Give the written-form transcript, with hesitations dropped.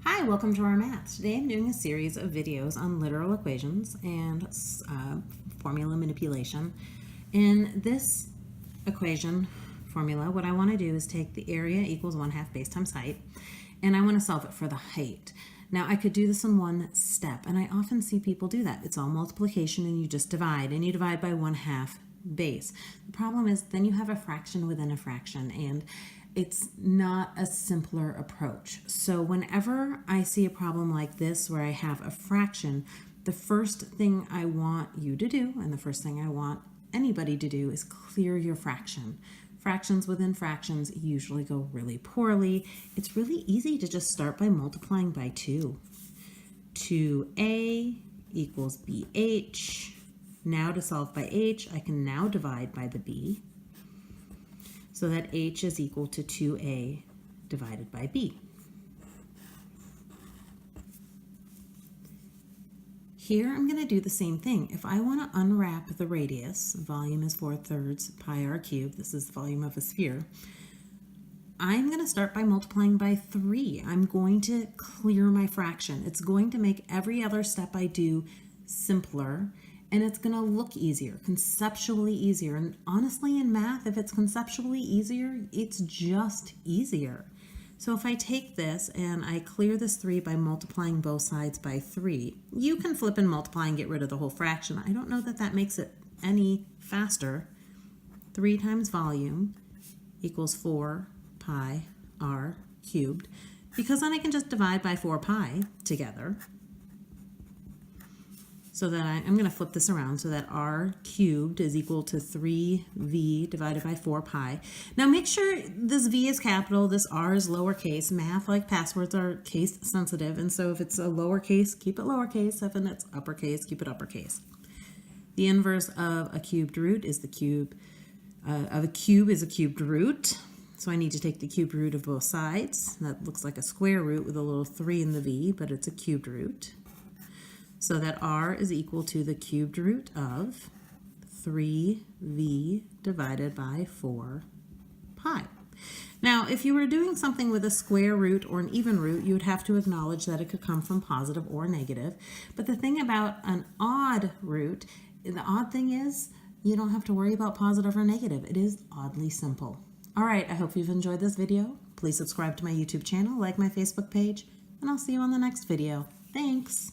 Hi, welcome to our math. Today I'm doing a series of videos on literal equations and formula manipulation. In this equation formula, what I want to do is take the area equals 1/2 base times height, and I want to solve it for the height. Now I could do this in one step, and I often see people do that. It's all multiplication and you just divide, and you divide by 1/2 base. The problem is then you have a fraction within a fraction, and it's not a simpler approach. So whenever I see a problem like this where I have a fraction, the first thing I want you to do, and the first thing I want anybody to do, is clear your fraction. Fractions within fractions usually go really poorly. It's really easy to just start by multiplying by 2. 2a equals bh. Now to solve by h, I can now divide by the b, so that h is equal to 2a divided by b. Here I'm going to do the same thing. If I want to unwrap the radius, volume is 4/3 pi r cubed, this is the volume of a sphere, I'm going to start by multiplying by 3. I'm going to clear my fraction. It's going to make every other step I do simpler, and it's going to look easier, conceptually easier. And honestly, in math, if it's conceptually easier, it's just easier. So if I take this and I clear this 3 by multiplying both sides by 3, you can flip and multiply and get rid of the whole fraction. I don't know that that makes it any faster. 3 times volume equals 4 pi r cubed, because then I can just divide by 4 pi together. So that I'm going to flip this around so that r cubed is equal to 3v divided by 4 pi. Now make sure this v is capital, this r is lowercase. Math, like passwords, are case sensitive, and so if it's a lowercase, keep it lowercase. If it's uppercase, keep it uppercase. The inverse of a cubed root is the cube of a cube is a cubed root. So I need to take the cubed root of both sides. That looks like a square root with a little 3 in the v, but it's a cubed root. So that r is equal to the cubed root of 3v divided by 4 pi. Now, if you were doing something with a square root or an even root, you would have to acknowledge that it could come from positive or negative. But the thing about an odd root, the odd thing is you don't have to worry about positive or negative. It is oddly simple. All right, I hope you've enjoyed this video. Please subscribe to my YouTube channel, like my Facebook page, and I'll see you on the next video. Thanks.